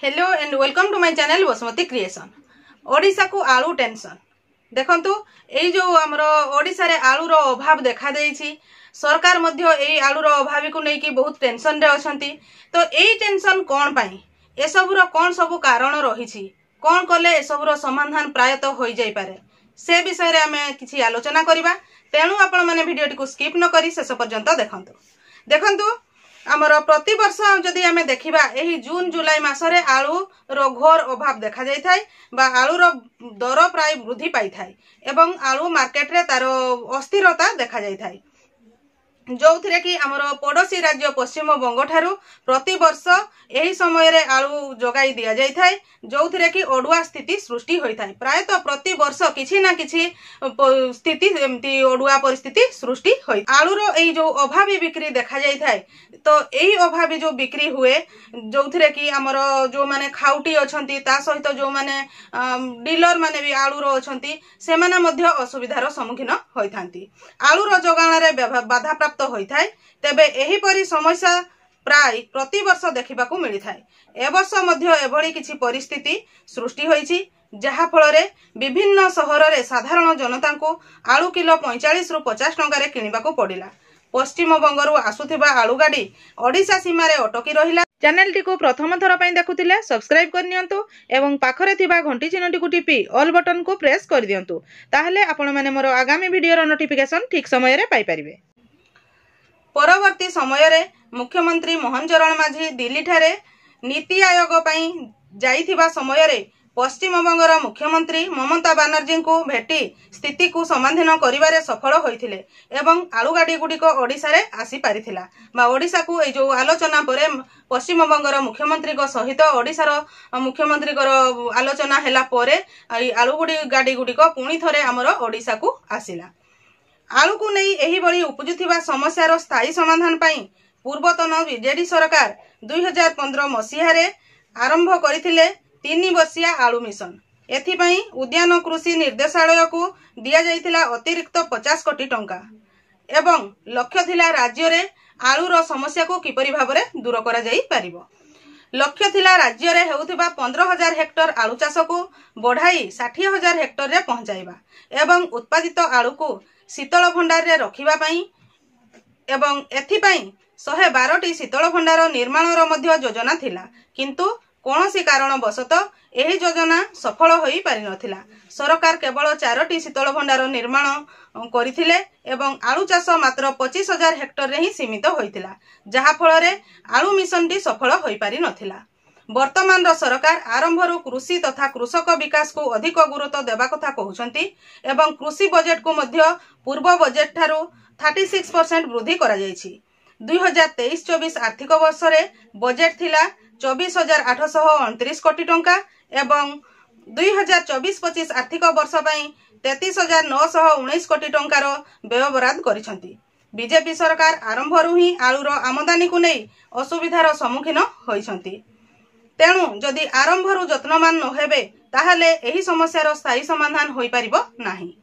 Hello and welcome to my channel Basumati creation. Odisha को आलू tension देखंतु एई जो हमरो ओडिशा रे आलू रो अभाव देखा देइछि। सरकार मध्य एई आलू रो अभावी को नेकी बहुत टेंशन रे अछंती। तो एई टेंशन कोन पई ए सब रो कोन सब कारण रहिछि, कोन कले ए सब रो समाधान प्रायतः होई जाई पारे से विषय रे हमें किछि आलोचना करिबा। तेणु आपण माने वीडियोटी को स्किप न करी शेष पर्यंत देखंतु आमर प्रति वर्ष जदि आमे देखिबा एही जून जुलाई मासरे आलू रो घोर अभाव देखा जाय थाय बा आलू रो दर प्राय वृद्धि पाई थाय एवं आलू मार्केट रे तारो अस्थिरता देखा जाय थाय, जो थिरे कि आमर पड़ोसी राज्य पश्चिम बंग ठारू प्रति वर्ष एही समय रे आलू जोगाई दिया जाय थाय, जो थिरे कि अडुआ स्थिति सृष्टि होई थाय। प्रायतः प्रति वर्ष किछि ना किछि स्थिति एमती अडुआ परिस्थिति सृष्टि होई। आलू रो एई जो अभावी बिक्री देखा जाय थाय, तो एही अभावी जो बिक्री हुए जो थिरे कि आमर जो माने खाउटी अछंती ता सहित जो माने डीलर माने भी आलू रो अछंती से माने मध्य असुविधार सम्मुखीन होई थांती। आलू रो जोगाण रे बाधा प्राप्त होई थाय। तेबे एही परि समस्या प्राय प्रति वर्ष देखिबा को मिली थाय। ए वर्ष मध्य एभली किछि परिस्थिति सृष्टि होईछि जहा फल रे विभिन्न शहर रे साधारण जनता को आलू किलो 45 रु 50 टंका रे किनिबा को पडिला। पश्चिम बंगरु आसुथिबा आलू गाड़ी ओडिशा सीमा रे अटकी रहिला। चैनल टी को प्रथम थर पई देखुतिले सब्सक्राइब कर नियंतु एवं पाखरे थिबा घंटी चिन्हटी को टिपी ऑल बटन को प्रेस कर दियंतु, ताहले आपण माने मोर आगामी वीडियो रो नोटिफिकेशन ठीक समय रे पाई परिबे। परवर्ती समय रे मुख्यमंत्री मोहन चरण माझी दिल्ली ठारे नीति आयोग पई जाइथिबा समय रे पश्चिम बंगर मुख्यमंत्री ममता बनर्जी को भेटी स्थिति को समाधान करिवारे सफल होइथिले एवं आलू गाड़ी गुडी को ओडिशा रे आसी पारिथिला बा ओडिशा को ए जो आलोचना परे पश्चिम बंगर मुख्यमंत्री को सहित ओडिशा रो मुख्यमंत्री को आलोचना हेला परे आलू गाड़ी गुडी को पुणी थरे हमर ओडिशा को आसिला। आलू को नहीं एही बड़ी उपजुथिबा समस्यार स्थायी समाधान पई पूर्वतन बीजेडी सरकार 2015 मसीहा रे आरंभ करथिले 3 वर्षिया आलू मिशन। एथिपई उद्यान कृषि निर्देशालय को दिया जाइथिला अतिरिक्त 50 कोटी टंका एवं लक्ष्य थिला राज्य रे आलू रो समस्या को किपरि भाबरे दूर करा जाई परिबो। लक्ष्य थिला राज्य रे हेउथिबा 15,000 हेक्टर आलू चाष को बढ़ाई 60,000 हेक्टर रे पहुंचाइबा एवं उत्पादित आलू को शीतल भंडार रे रखिबा पई एवं एथिपई 112टी शीतल भंडार निर्माण रो मध्य योजना थिला, किंतु कौनसी कारणवशत एही योजना सफल होई पारि नथिला। सरकार केवल 4टी शीतल भंडार निर्माण करिथिले एवं आलू चाष मात्र 25,000 हेक्टर रे ही सीमित होइतिला, जहा फल रे आलू मिशन टी सफल होई पारि नथिला। वर्तमान रो सरकार आरंभरू कृषि तथा कृषक विकास को अधिक गुरुत्व देबा कथा कहउछंती एवं कृषि बजेट को मध्य पूर्व बजेट ठारू 36% वृद्धि करा जायछि। 2023-24 आर्थिक वर्ष रे बजेट थिला 24,829 कोटी टंका एवं 2024-25 आर्थिक वर्ष पई 33,919 कोटी टंकार व्यय बराद करिसंती। बीजेपी सरकार आरंभरू ही आलू रो आमदानी को नहीं असुविधार सम्मुखीन होइसंती। तेणु जदि आरंभरू यत्नवान न हेबे ताहले एही समस्यार स्थायी समाधान होई परिबो नाही।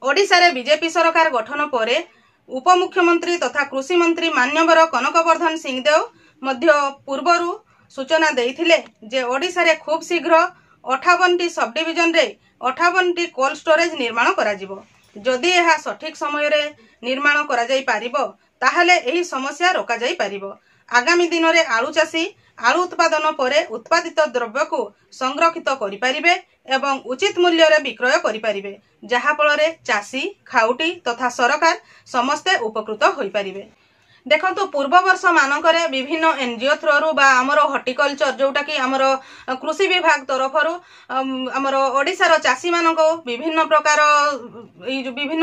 ओडिशा रे बीजेपी सरकार गठन परे उपमुख्यमंत्री तथा कृषि मंत्री मान्यवर कनकवर्धन सिंहदेव मध्य पूर्वरु सूचना देइथिले जे ओडिशा रे खूब शीघ्र 58टी सब डिविजन रे 58टी कोल्ड स्टोरेज निर्माण करा जिवो। जदि एहा सठिक समय रे निर्माण करा जाई पारिबो ताहले एही समस्या रोका जाई पारिबो। आगामी दिन रे आलू चाषी आलू उत्पादन परे उत्पादित द्रव्य को संरक्षित करि परिबे एवं उचित मूल्य रे विक्रय करि परिबे, जहा फल रे चाषी खाउटी तथा सरकार समस्ते उपकृत होई परिबे। देखो पूर्व वर्ष मानकरे विभिन्न एनजीओ थ्रू बा आमर हॉर्टिकल्चर जोटा कि आमर कृषि विभाग तरफरु आमर ओडिसा रो चाषी मानको विभिन्न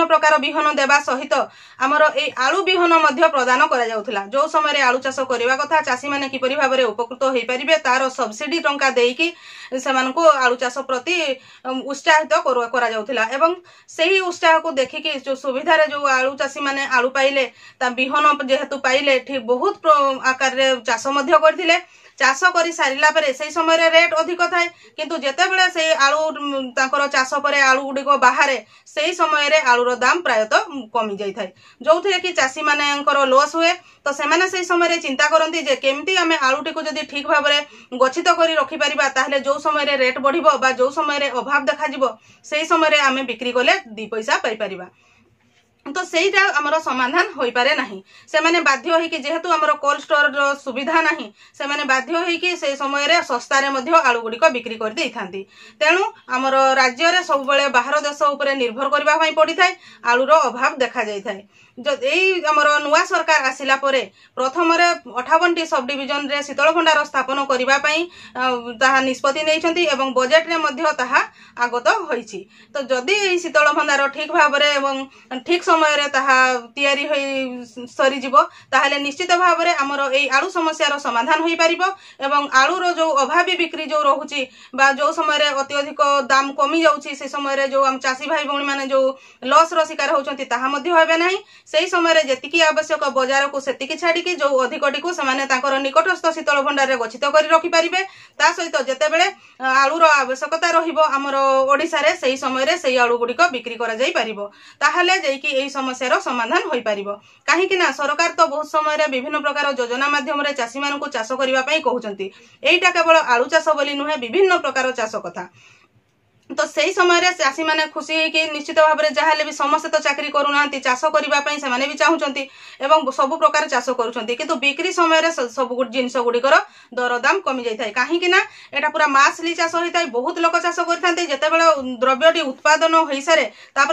प्रकार बिहन देबा सहित आमर ए आलू बिहन मध्य प्रदान करा जाउथला। जो समय रे आलू चाष करिवा कथा चाषी माने किपरि भाबरे उपकृत होई परिबे तार सब्सिडी टंका देइकी सेमानको आलू चाष प्रति उत्साहित करा जाउथला एवं सेही उत्साह को देखिकी जो सुविधा रे जो आलू चाषी माने आलू पाइले ता बिहन जेहेतु पाइले ठीक बहुत आकार रे चाष मध्य करथिले चाष कर सारा पर से समय रेट अधिक थाए किंतु जेतेबेले से आलू तांकर चाष पर आलू गुड़िक बाहर से समय आलूर दाम प्रायतः कमी जाई थाए जो थे कि चाषी मानकर लॉस हुए तो सेमाने से समय चिंता करती जे केमती आमे आलूटी को जदि ठीक भाव में गच्छित कर रखिपारिबा ताहले जो समय रेट बढ़िबो बा जो समय अभाव देखा से समय आमे बिक्री कले 2 पैसा पाई परिबा तो सेटा आमर समाधान हो पारे नहीं से माने बाध्य होइकि जेहेतु आमर कोल्ड स्टोर रो सुविधा नहीं से माने बाध्य होइकि से समय रे सस्ता रे मध्य आलू गुड़िक बिक्री कर देई थांती तेणु आमर राज्य रे सब बेले बाहर देश उपरे निर्भर करबा पई पड़ी थाए आलूर अभाव देखा जाई थाए जो एई आमर नुआ सरकार आसिला परे प्रथम रे 58टी सब डिविजन रे शीतल भंडार स्थापन करबा पई ताहा निष्पत्ति नेइछंती एवं बजेट रे मध्य ताहा आगत होईछि तो जदि एई शीतल भंडार ठीक भाव रे एवं ठीक समय रे ताहा तयारी होई सरी जिवो ताहले निश्चित भाव रे आमर एई आलू समस्यार समाधान होई परिबो एवं आलूर जो अभावी बिक्री जो रहुछि बा जो समय रे अत्यधिक दाम कमी जाउछि से समय रे जो हम चासी भाई भौणी माने जो लॉस रो शिकार होउछंती ताहा मध्य होबे नाही सेही समय जेतिकी आवश्यक बजार को सेतिकी छाड़ी जो अधिकटी को सेमाने तांकर निकटस्थ शीतल भंडार रे गच्छित करि रखि परिबे ता सहित जेतेबेले आलूर आवश्यकता रहिबो हमर ओडिसा रे सेही समय रे सेही आलू गुडीक बिक्री करा जाई परिबो ताहले जेकी एही समस्यार समाधान होई परिबो काहे कि ना सरकार तो बहुत समय रे विभिन्न प्रकार योजना माध्यम रे चासी मानकु चाष करिवा पई कहउचंती एईटा केवल आलू चाष बोली नुहे विभिन्न प्रकार चाष कथा तो सही समय रे चासी माने खुशी है कि निश्चित भाव में जहाँ भी समस्त तो चाकरी करूना चाष करने से भी चाहूँगी एवं सब प्रकार चाष करुँच किंतु बिक्री समय सब जिनस गुड़िकर दरदाम कमी जाए कहीं एटा पूरा मासली चाष होता है बहुत लोक चाष करते जितेबाला द्रव्यटी उत्पादन हो सारे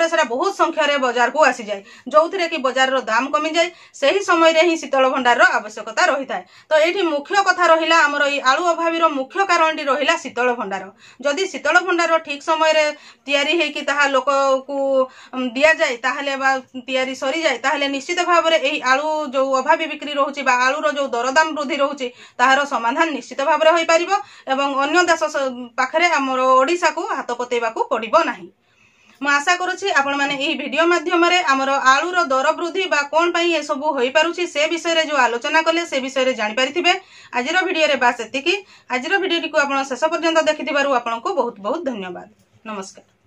से बहुत संख्यार बजार को आसी जाए जो थे कि बजार दाम कमी जाए से ही समय ही शीतल भंडार आवश्यकता रही है तो ये मुख्य कथा रहा आमर ये आलू अभावी मुख्य कारण रहा शीतल भंडार जदि शीतल भंडार ठीक समय रे तैयारी है कि ताहा लोक को दिया जाए ताहले बा तैयारी सरी जाए ताहले निश्चित भाव में एही आलू जो अभावी बिक्री रहउछि बा आलूर जो दरदाम वृद्धि रहउछि ताहार समाधान निश्चित भाव में होई परिबो एवं अन्य देश पाखरे हमर ओडिसा को हाथ पतेबा को पड़िबो नाही मैं आशा करुछि आपण माने एही वीडियो माध्यम रे हमर आलूर दर वृद्धि बा कोन पई ए सब होई पारुछि से विषय रे जो आलोचना कले से विषय रे जानि परिथिबे आजिर वीडियो रे बास एतिकी आजिर वीडियो को आपण शेष पर्यंत देखिथिबारु आपनको बहुत बहुत धन्यवाद नमस्कार।